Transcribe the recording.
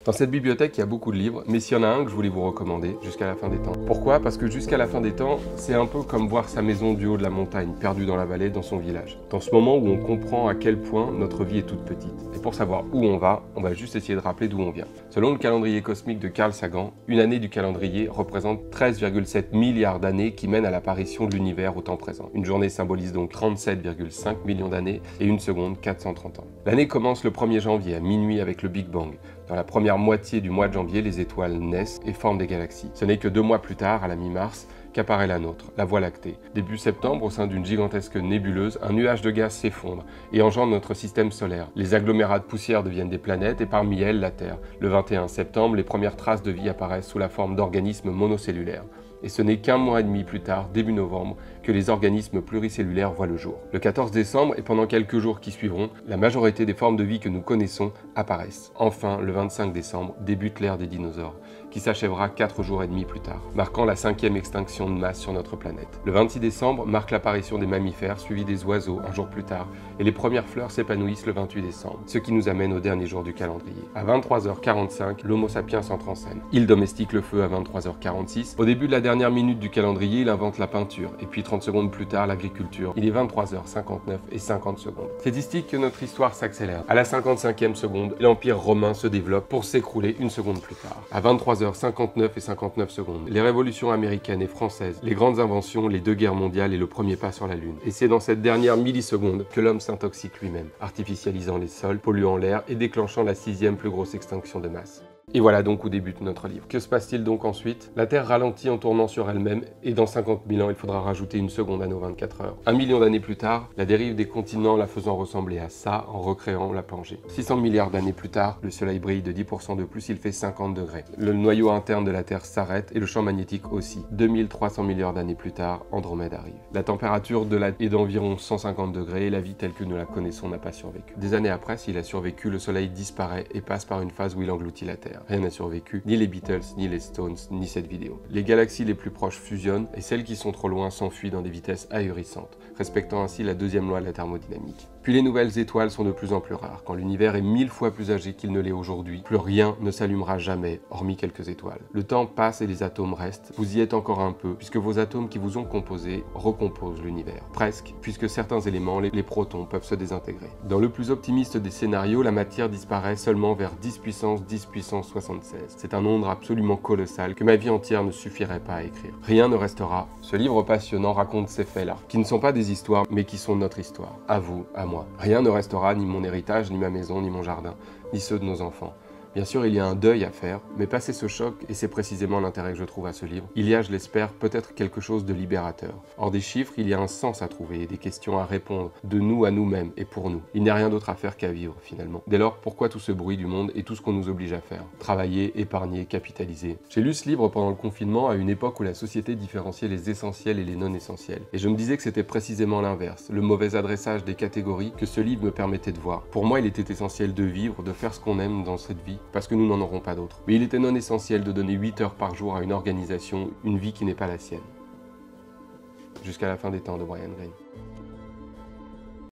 Dans cette bibliothèque, il y a beaucoup de livres, mais s'il y en a un que je voulais vous recommander, Jusqu'à la fin des temps. Pourquoi? Parce que Jusqu'à la fin des temps, c'est un peu comme voir sa maison du haut de la montagne, perdue dans la vallée, dans son village. Dans ce moment où on comprend à quel point notre vie est toute petite. Et pour savoir où on va juste essayer de rappeler d'où on vient. Selon le calendrier cosmique de Carl Sagan, une année du calendrier représente 13,7 milliards d'années qui mènent à l'apparition de l'univers au temps présent. Une journée symbolise donc 37,5 millions d'années et une seconde 430 ans. L'année commence le 1er janvier à minuit avec le Big Bang. Dans la première moitié du mois de janvier, les étoiles naissent et forment des galaxies. Ce n'est que 2 mois plus tard, à la mi-mars, qu'apparaît la nôtre, la Voie lactée. Début septembre, au sein d'une gigantesque nébuleuse, un nuage de gaz s'effondre et engendre notre système solaire. Les agglomérats de poussière deviennent des planètes et parmi elles, la Terre. Le 21 septembre, les premières traces de vie apparaissent sous la forme d'organismes monocellulaires. Et ce n'est qu'un mois et demi plus tard, début novembre, que les organismes pluricellulaires voient le jour. Le 14 décembre et pendant quelques jours qui suivront, la majorité des formes de vie que nous connaissons apparaissent. Enfin, le 25 décembre, débute l'ère des dinosaures, qui s'achèvera 4 jours et demi plus tard, marquant la 5e extinction de masse sur notre planète. Le 26 décembre marque l'apparition des mammifères, suivi des oiseaux un jour plus tard, et les premières fleurs s'épanouissent le 28 décembre, ce qui nous amène au dernier jour du calendrier. À 23h45, l'Homo sapiens entre en scène. Il domestique le feu à 23h46. Au début de la dernière minute du calendrier, il invente la peinture, et puis 30 secondes plus tard, l'agriculture. Il est 23h59 et 50 secondes. C'est ici que notre histoire s'accélère. À la 55e seconde, l'Empire romain se développe pour s'écrouler une seconde plus tard. À 23h59 et 59 secondes, les révolutions américaines et françaises, les grandes inventions, les 2 guerres mondiales et le premier pas sur la Lune. Et c'est dans cette dernière milliseconde que l'homme s'intoxique lui-même, artificialisant les sols, polluant l'air et déclenchant la 6e plus grosse extinction de masse. Et voilà donc où débute notre livre. Que se passe-t-il donc ensuite? La Terre ralentit en tournant sur elle-même, et dans 50 000 ans, il faudra rajouter une seconde à nos 24 heures. 1 million d'années plus tard, la dérive des continents la faisant ressembler à ça en recréant la Pangée. 600 milliards d'années plus tard, le Soleil brille de 10% de plus, il fait 50 degrés. Le noyau interne de la Terre s'arrête et le champ magnétique aussi. 2300 milliards d'années plus tard, Andromède arrive. La température de la est d'environ 150 degrés et la vie telle que nous la connaissons n'a pas survécu. Des années après, s'il a survécu, le Soleil disparaît et passe par une phase où il engloutit la Terre. Rien n'a survécu, ni les Beatles, ni les Stones, ni cette vidéo. Les galaxies les plus proches fusionnent et celles qui sont trop loin s'enfuient dans des vitesses ahurissantes, respectant ainsi la 2e loi de la thermodynamique. Puis les nouvelles étoiles sont de plus en plus rares. Quand l'univers est 1000 fois plus âgé qu'il ne l'est aujourd'hui, plus rien ne s'allumera jamais, hormis quelques étoiles. Le temps passe et les atomes restent. Vous y êtes encore un peu, puisque vos atomes qui vous ont composé recomposent l'univers. Presque, puisque certains éléments, les protons, peuvent se désintégrer. Dans le plus optimiste des scénarios, la matière disparaît seulement vers 10 puissance 10 puissance 76. C'est un nombre absolument colossal que ma vie entière ne suffirait pas à écrire. Rien ne restera. Ce livre passionnant raconte ces faits-là, qui ne sont pas des histoires, mais qui sont notre histoire. À vous, à moi. Rien ne restera, ni mon héritage, ni ma maison, ni mon jardin, ni ceux de nos enfants. Bien sûr, il y a un deuil à faire, mais passer ce choc, et c'est précisément l'intérêt que je trouve à ce livre, il y a, je l'espère, peut-être quelque chose de libérateur. Hors des chiffres, il y a un sens à trouver et des questions à répondre, de nous à nous-mêmes et pour nous. Il n'y a rien d'autre à faire qu'à vivre, finalement. Dès lors, pourquoi tout ce bruit du monde et tout ce qu'on nous oblige à faire? Travailler, épargner, capitaliser. J'ai lu ce livre pendant le confinement à une époque où la société différenciait les essentiels et les non essentiels. Et je me disais que c'était précisément l'inverse, le mauvais adressage des catégories que ce livre me permettait de voir. Pour moi, il était essentiel de vivre, de faire ce qu'on aime dans cette vie, parce que nous n'en aurons pas d'autres. Mais il était non essentiel de donner 8 heures par jour à une organisation, une vie qui n'est pas la sienne. Jusqu'à la fin des temps de Brian Greene.